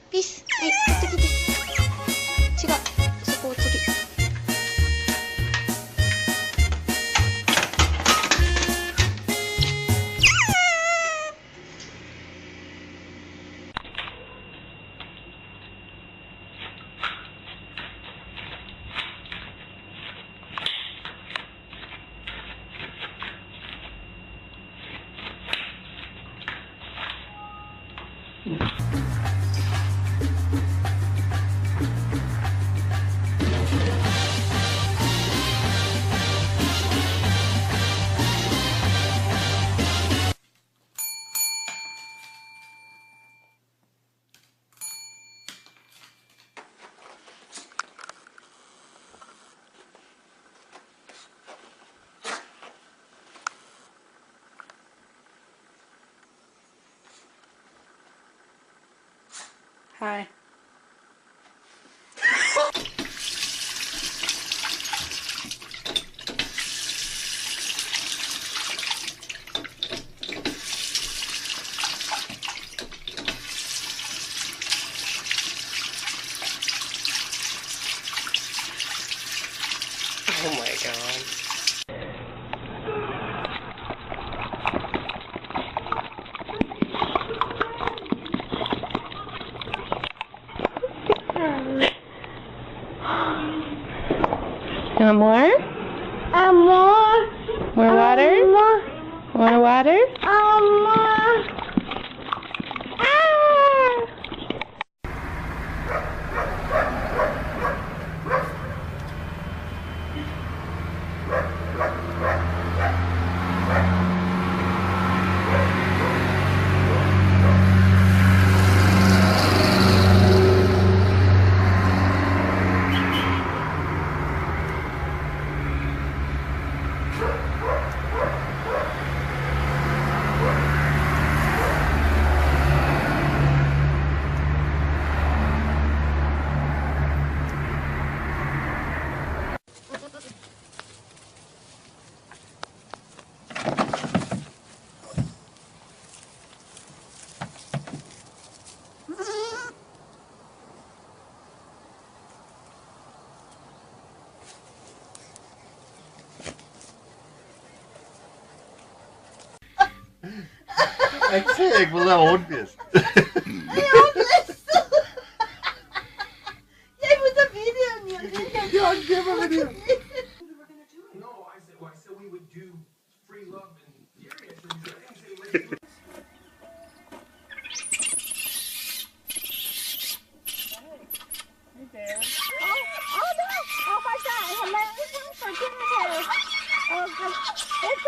ピース。はい、持ってきて。違う。そこお釣り。Hi. Oh my god. You want more? More. More water? More. Want water? More. Ah. Ik zei, ik wil dat hondjes. Jij moet een video neer. Ja, ik heb een video. No, I said we would do free love and your answer was I didn't say let's do Oh no! Oh my God! Hello, for goodness sake! Oh God! It's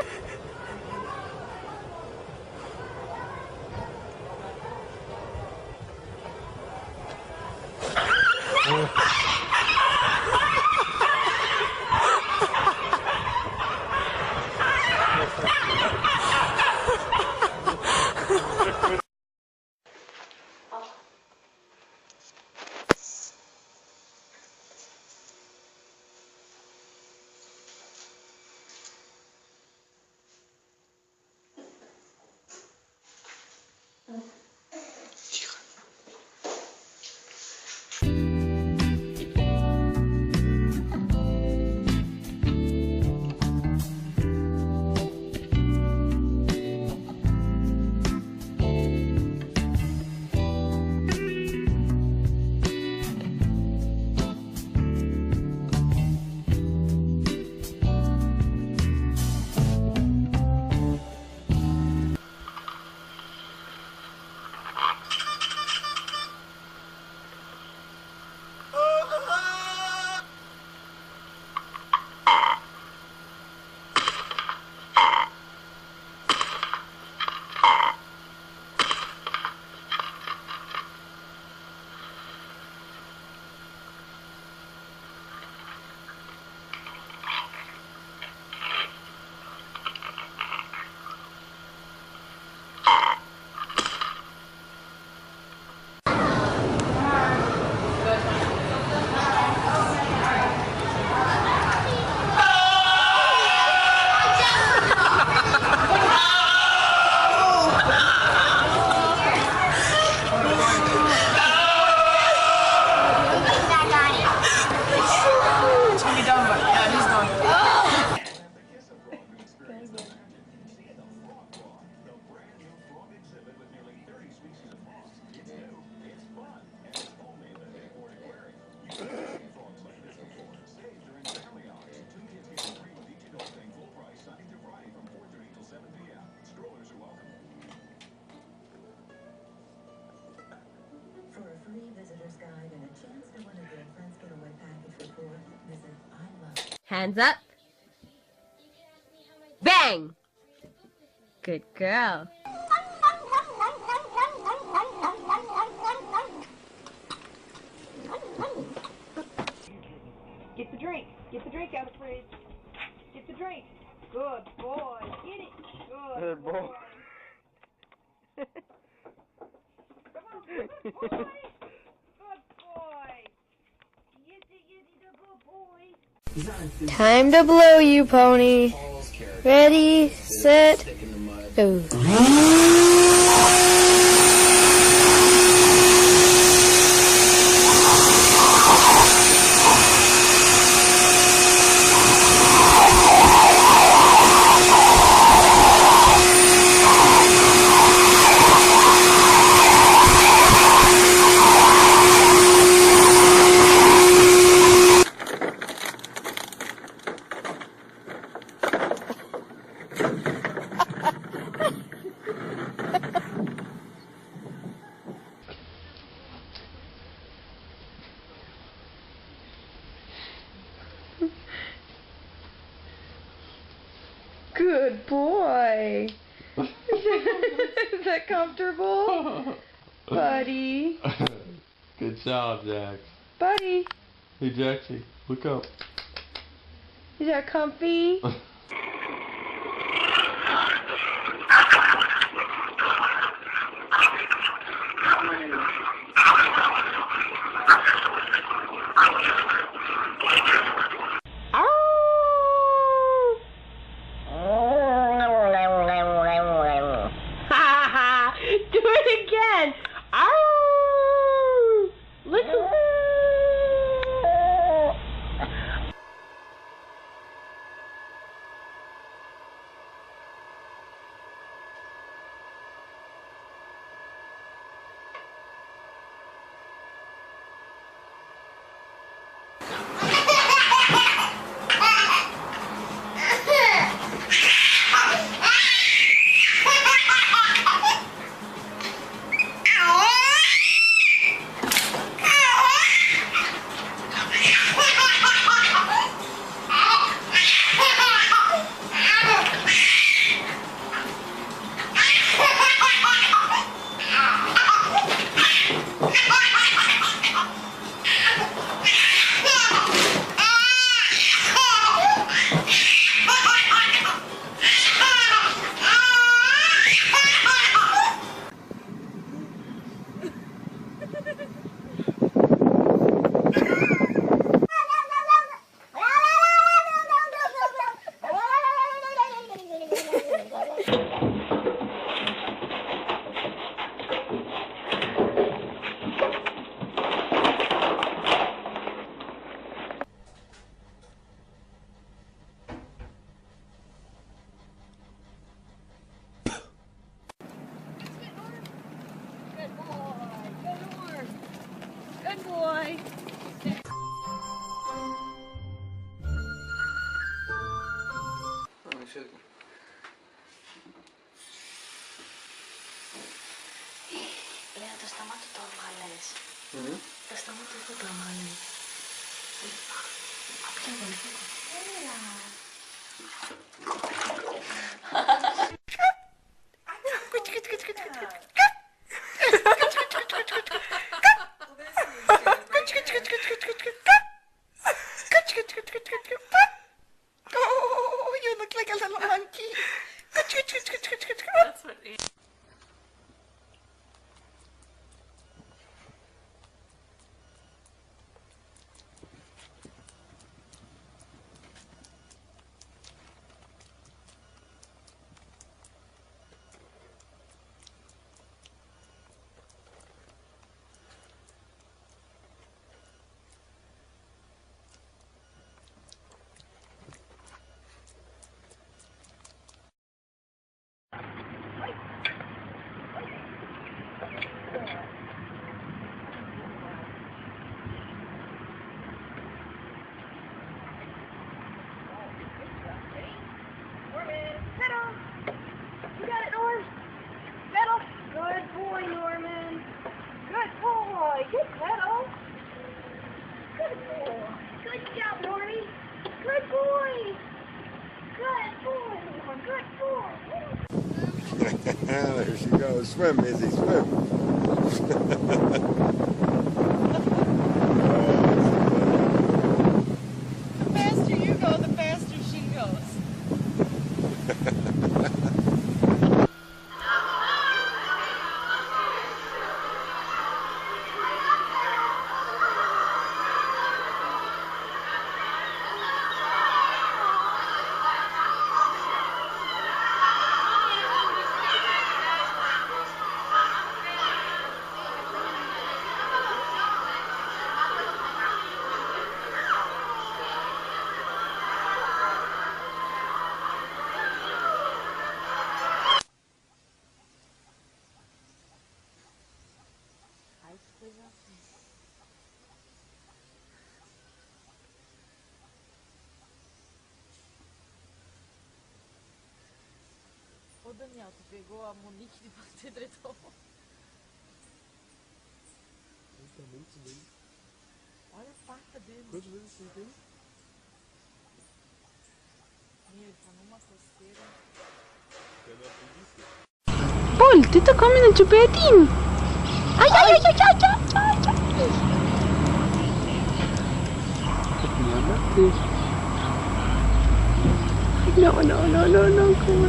Hands up. Bang! Good girl. Get the drink. Get the drink out of the fridge. Get the drink. Good boy. Get it. Good boy. Come on. Good boy. Good boy. Yes, the good boy. Time to blow you, pony. Ready, set, go. Good boy. Is that comfortable? Buddy. Good job, Jax. Buddy. Hey, Jaxie, look up. Is that comfy? Do it again. Ow! Listen. Λέω το στόμα του το έβγαλες. Το στόμα του το έβγαλες. Ποιο βοηθό. Έλα. Oh, you look like a little monkey. That's what Good boy, Norman. Good boy. Good pedal. There she goes. Swim, Izzy, swim. The faster you go, the faster she goes. Ô Daniel, tu pegou a Monique de você edredom. Olha a pata dele. Quantas vezes você tem? Ele tá numa coceira. Paul, te está comiendo el chupetín. ¡Ay, ay, ay, ay, ay, ay, ay! No, no, no, no, no, ¿cómo?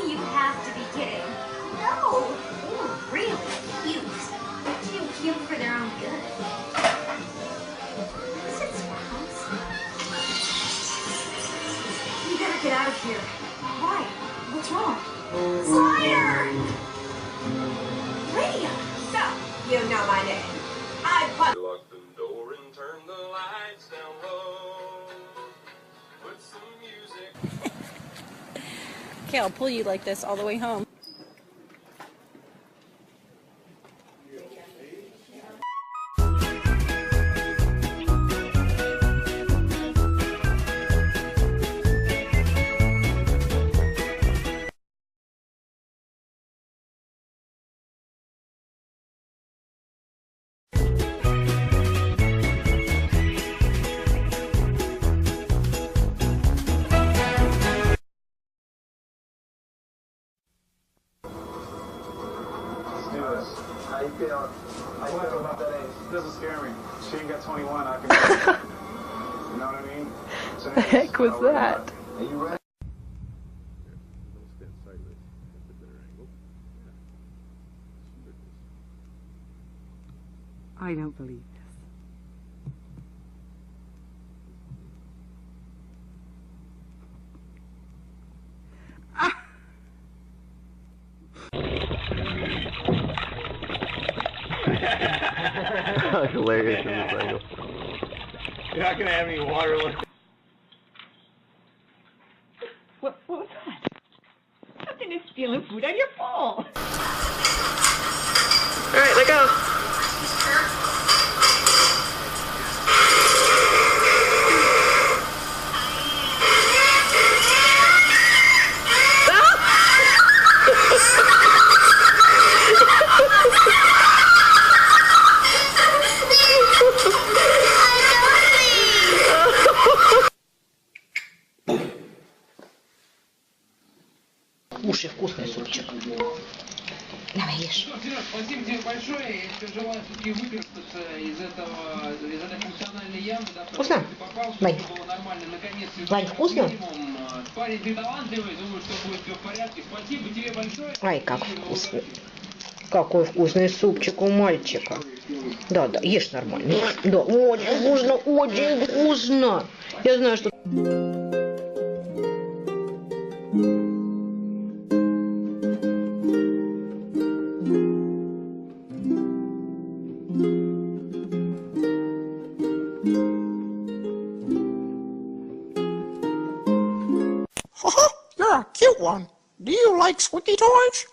You have to be kidding. No. Ooh, really cute. Too cute for their own good. Is it sparkles? You better get out of here. Why? What's wrong? Slider! Radio! So, you know my name. I put... Lock the door and turn the lights down low. Put some music. Okay, I'll pull you like this all the way home. How you feel? How you feel about that age? It doesn't scare me. She ain't got 21. I can. You know what I mean? So The heck was that? Are you ready? I don't believe this. Hilarious in this angle. You're not gonna have any water left. What was that? Something is stealing food out of your bowl. Alright, let go. Кушай вкусный супчик. Давай ешь. будешь. Спасибо тебе большое. Я тебе желаю все-таки выписаться из этой функциональной ямы. Вкусно? Вань. Вань, вкусно? Парень, ты талантливый, думаю, что будет все в порядке. Спасибо тебе большое. Ай, как вкусно. Какой вкусный супчик у мальчика. Да, да, ешь нормально. Да, очень вкусно, очень вкусно. Я знаю, что... You're a cute one. Do you like squeaky toys?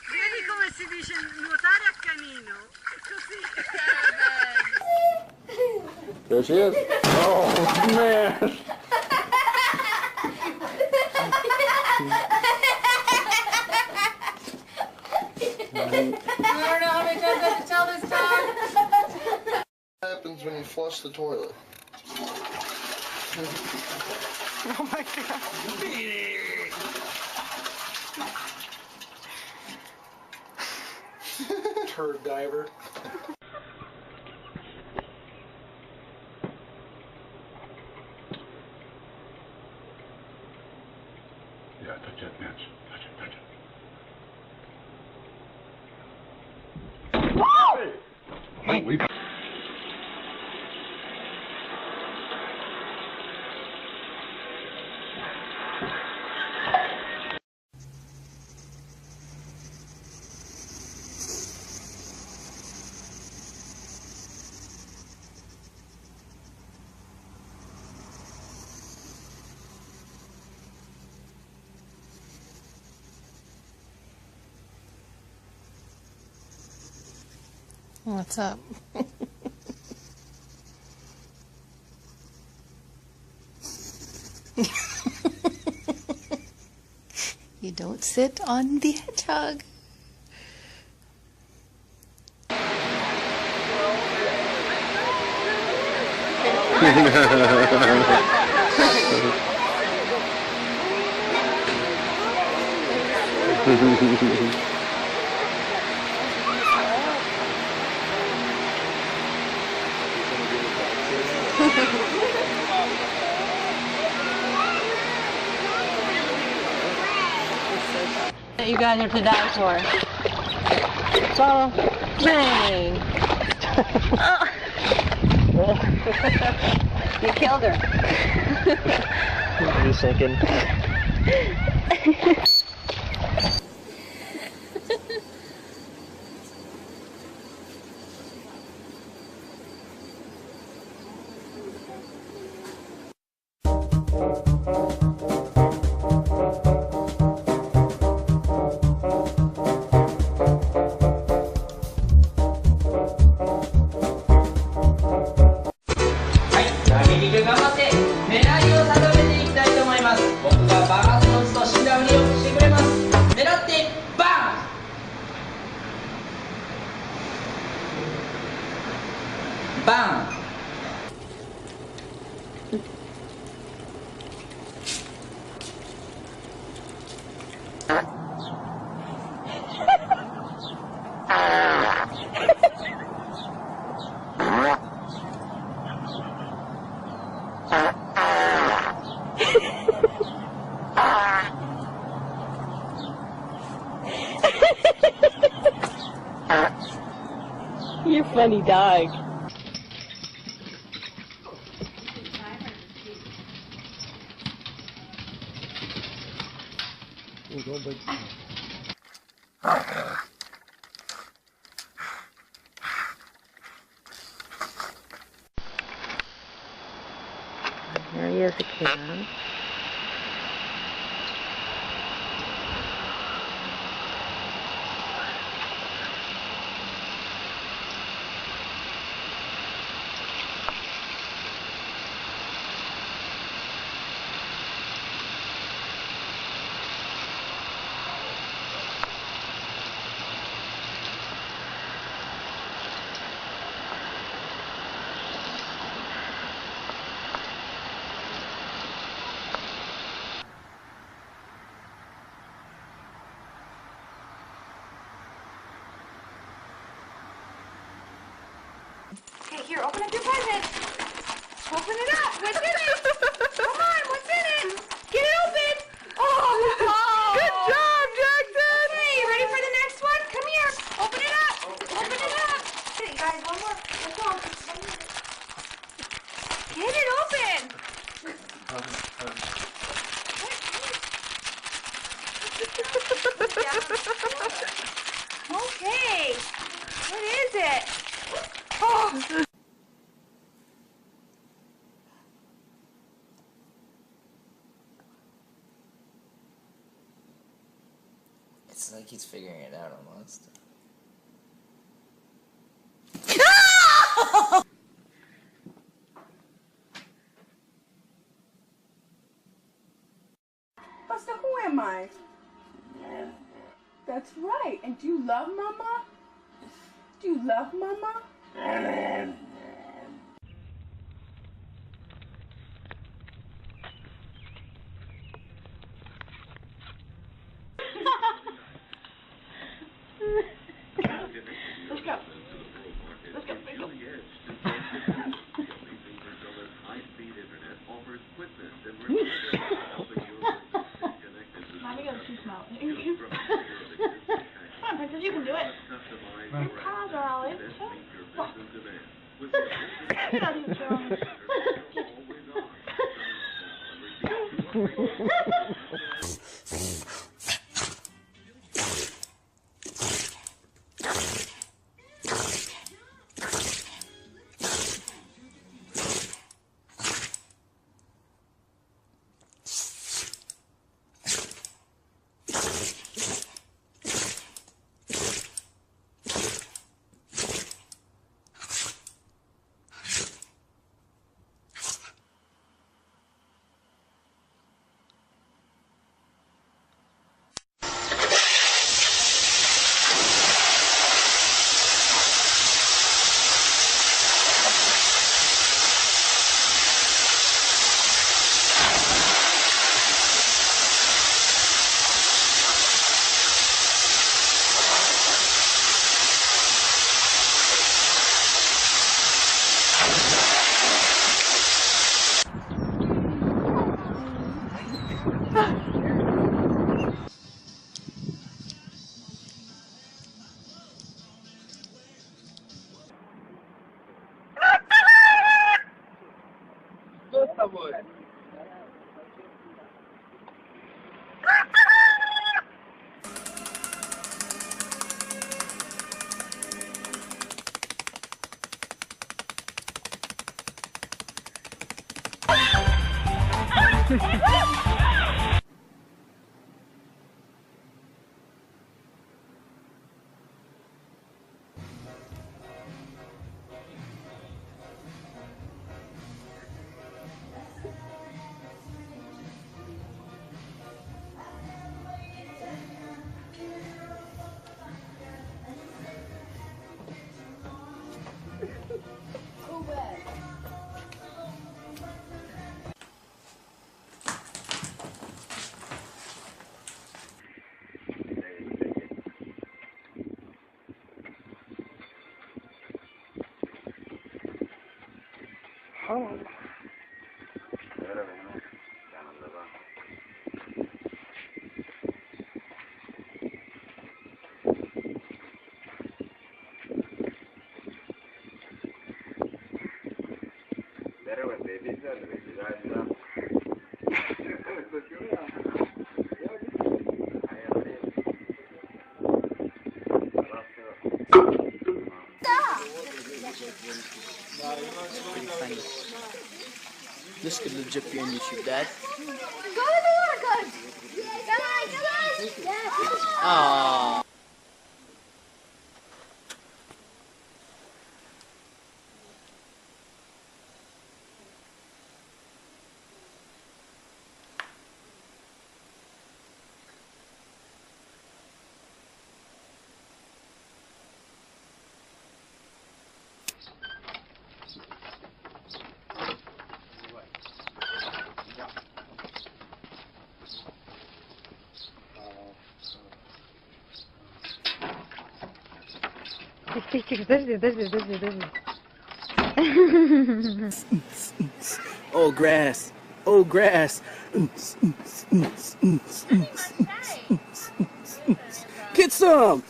Vedi come si dice nuotare accanino? Così. There she is. Oh, man. I don't know how many times I have to tell this dog. What happens when you flush the toilet? Oh my god. Turd diver. Yeah, touch that bench. Touch it, touch it. Hey! We... What's up? You don't sit on the hedgehog. That you guys are to die for. Swallow. Bang! You killed her. Just thinking. You funny dog. Here he is again. Okay, here, open up your present. Open it up. What's in it? Come on, what's in it? Get it open. Oh, wow. Good job, Jackson. Okay, you ready for the next one? Come here. Open it up. Open it up. Okay, you guys, one more. Let's go. Get it open. Okay. What is it? Oh. It's like he's figuring it out almost. Buster, who am I? That's right. And do you love Mama? Do you love Mama? Let's go. Let's go. Let's go. Mommy goes too small. Come on, Princess, you can do it. Hi, darling. You're not even showing. Pretty funny. This could legit be on YouTube, Dad. Go in the water, guys! Aww. Тихо, подожди. Oh, grass. Oh, grass. Get some.